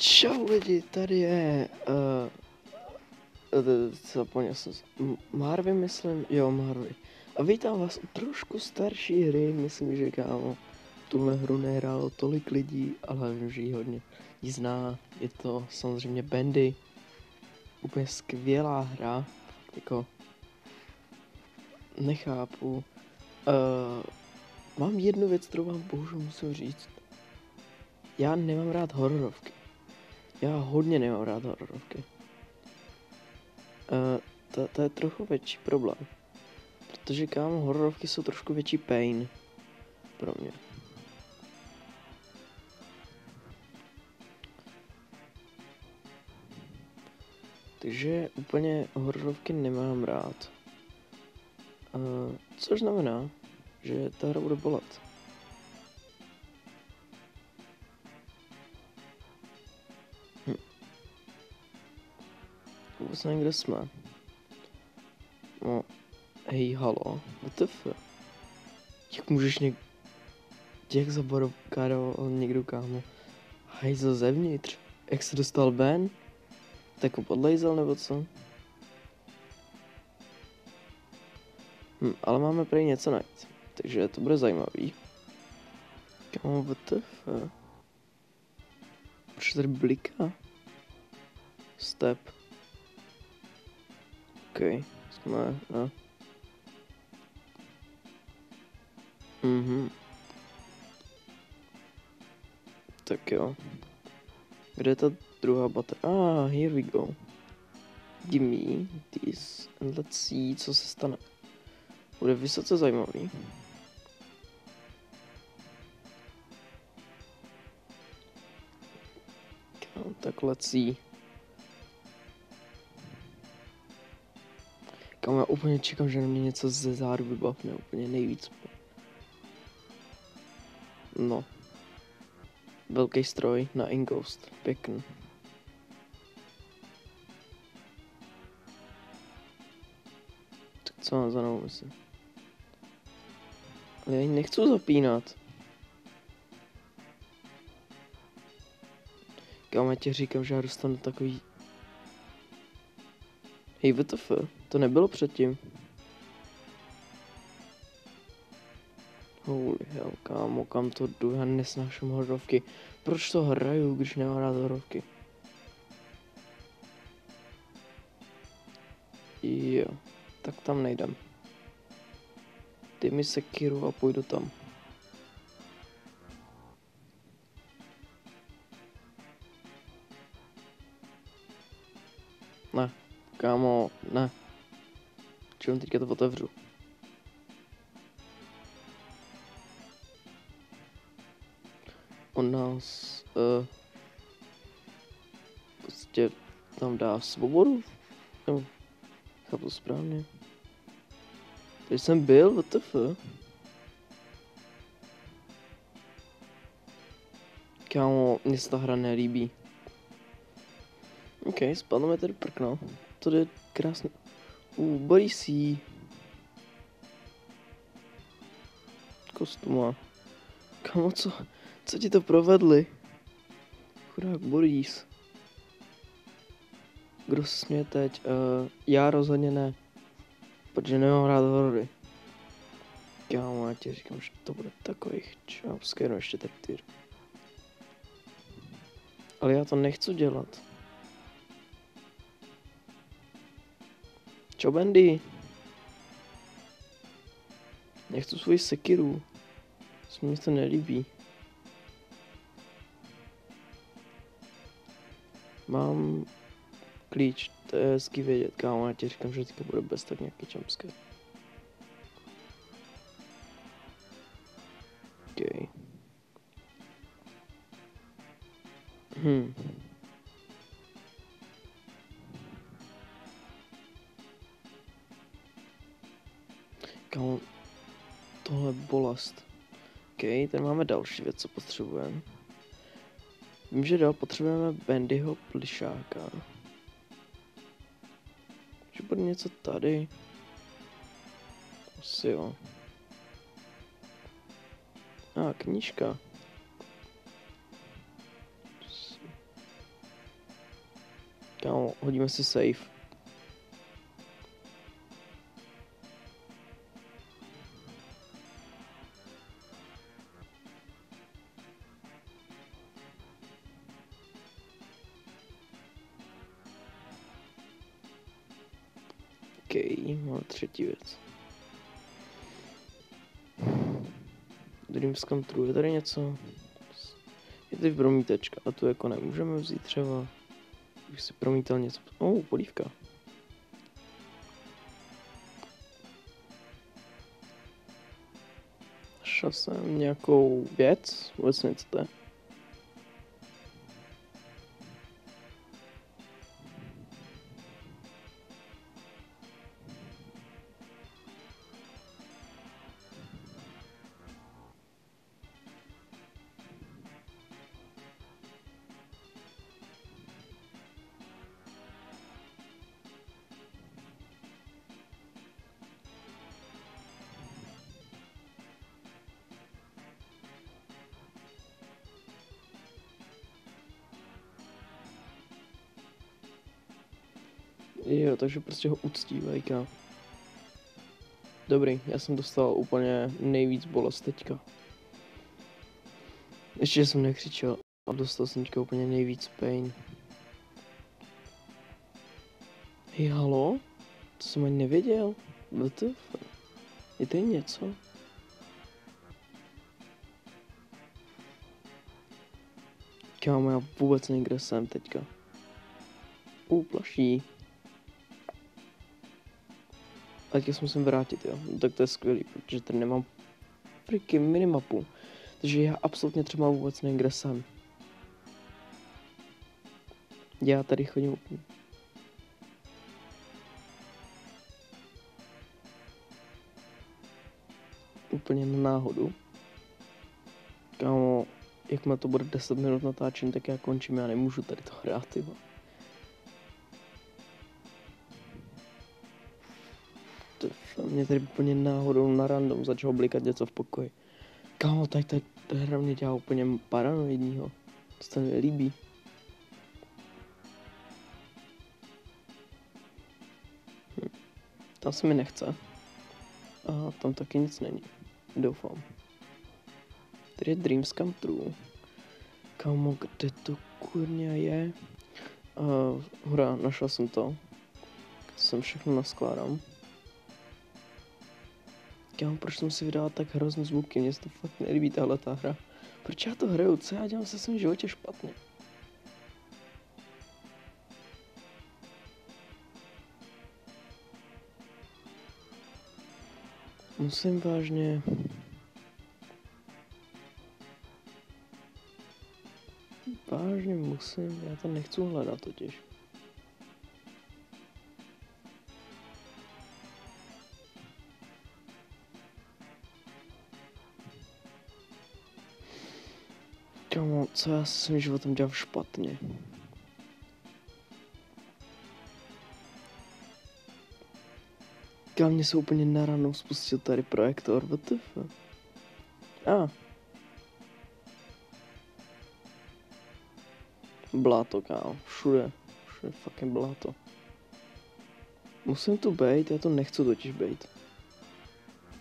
Čau lidi, tady je, zapomněl jsem se, Marvin myslím, jo Marvin. A vítám vás u trošku starší hry, myslím, že kámo, tuhle hru nehrálo tolik lidí, ale vím, že ji hodně ji zná. Je to samozřejmě Bandy, úplně skvělá hra, jako, nechápu. Mám jednu věc, kterou vám bohužel musím říct. Já nemám rád hororovky. Já hodně nemám rád hororovky. To je trochu větší problém. Protože kámo, hororovky jsou trošku větší pain pro mě. Takže úplně hororovky nemám rád. Což znamená, že ta hra bude bolet. Vůbec nevím, kde jsme. No, hej, halo, WTF? Jak můžeš jak zabarokároval někdo, kámo? Hajzl zevnitř? Jak se dostal ven? Tak ho podlejzel nebo co? Ale máme prý něco najít, takže to bude zajímavý. Kámo, WTF? Proč tady bliká? Step. OK, jsme, no. Tak jo. Kde je ta druhá baterie? Here we go. Give me this and let's see, co se stane. Bude vysoce zajímavý. No, tak let's see. Kam já úplně čekám, že na mě něco ze záru vybavne, úplně nejvíc. No. Velký stroj na Inghost, pěkný. Tak co mám za novou misi? Ale já ji nechci zapínat. Kámo, já ti říkám, že já dostanu takový... Hej, WTF, to nebylo předtím. Holy hell, kámo, kam to jdu, já nesnáším hororovky. Proč to hraju, když nemám rád hororovky? Jo, tak tam nejdem. Dej mi sekiru a půjdu tam. Ne, kámo, ne. Čím teďka to otevřu? On nás prostě tam dá svobodu? Nebo chápu správně. Tady jsem byl, WTF? Kámo, mně se ta hra nelíbí. OK, spadlo mi tady prkno. To je krásně. Body C. Kostuma. Kámo, co ti to provedli? Chudák Boris. Kdo se směje teď? Já rozhodně ne. Protože nemám rád horory. Kámo, já ti říkám, že to bude takových jumpscare, ještě tak týr. Ale já to nechci dělat. Čo, Bandy? Nechci svůj sekiru. Se mi to nelíbí. Mám klíč, to je hezky vědět, kámo, já ti říkám, že teďka bude bez tak nějaký jumpscare. OK. Kámo, tohle je bolest. OK, tady máme další věc, co potřebujeme. Vím, že dál potřebujeme Bandyho plišáka. Že bude něco tady. Asi jo. Knížka. Kámo, hodíme si safe. Mám třetí věc. Dreams Come True, je tady něco? Je tady promítačka a tu jako nemůžeme vzít třeba. Už si promítal něco. Polívka. Našel jsem nějakou věc, vůbec nic to je. Jo, takže prostě ho uctívají, kámo. Dobrý, já jsem dostal úplně nejvíc bolest teďka. Ještě jsem nekřičel a dostal jsem teďka úplně nejvíc pain. Hej, halo? To jsem ani nevěděl. WTF? Je tady něco? Kámo, já vůbec nevím, kde jsem teďka. Plaší. A teďka se musím vrátit, jo. Tak to je skvělý, protože tady nemám freaking minimapu. Takže já absolutně třeba vůbec nevím, kde jsem. Já tady chodím úplně na náhodu. Kámo, jakmile to bude 10 minut natáčení, tak já končím, já nemůžu tady to hrát, tyba. Mě tady úplně náhodou na random začalo blikat něco v pokoji. Kámo, ta hra mě dělá úplně paranoidního. To se mi líbí. Tam se mi nechce. A tam taky nic není. Doufám. Tady je Dreams Come True. Kámo, kde to kurňa je? Hurá, našel jsem to. Jsem všechno naskládám. Kámo, proč jsem si vydal tak hrozný zvuky? Mně se to fakt nelíbí tahle ta hra. Proč já to hraju? Co já dělám se svým životě špatně? Musím vážně... Vážně musím, já to nechci hledat totiž. Kámo, co já se svým životem dělám špatně? Kámo, mě se úplně na ranou spustil tady projektor, WTF? Bláto, kámo, všude fucking bláto. Musím tu bejt, já to nechci totiž bejt.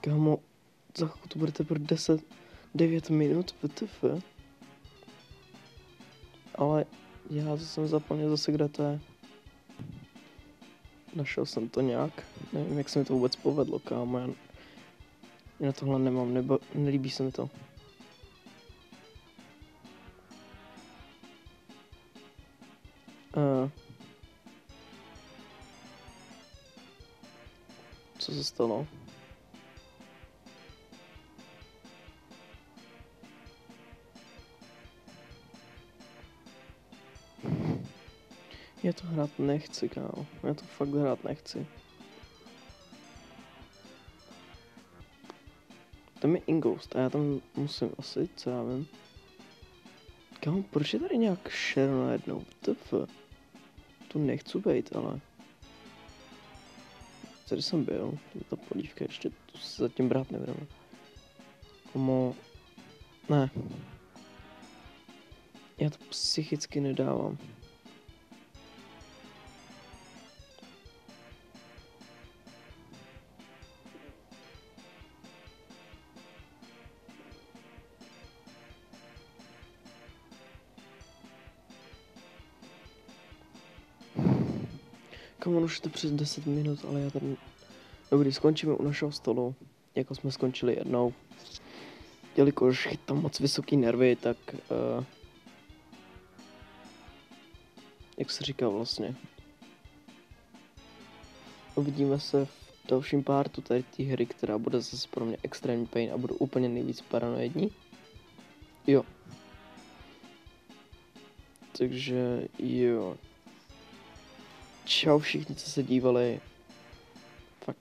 Kámo, za chvilku to bude teprve 9 minut, WTF? Ale já jsem zapomněl zase, kde to je. Našel jsem to nějak, nevím, jak se mi to vůbec povedlo, kámo, já na tohle nemám, nelíbí se mi to. Co se stalo? Já to hrát nechci, kámo. Já to fakt hrát nechci. Tam je Inghost a já tam musím asi, co já vím. Kámo, proč je tady nějak šer najednou? WTF? Tu nechci bejt, ale... Tady jsem byl, ta polívka ještě, tu se zatím brát nebudeme. Komo... Ne. Já to psychicky nedávám. Come on, už je to přes 10 minut, ale já tady... Dobrý, skončíme u našeho stolu, jako jsme skončili jednou. Jelikož chytám moc vysoký nervy, tak... jak se říká vlastně? Uvidíme se v dalším pártu tady té hry, která bude zase pro mě extrémní pain a budu úplně nejvíc paranoidní. Jo. Takže jo. Čau všichni, co se dívali. Fakt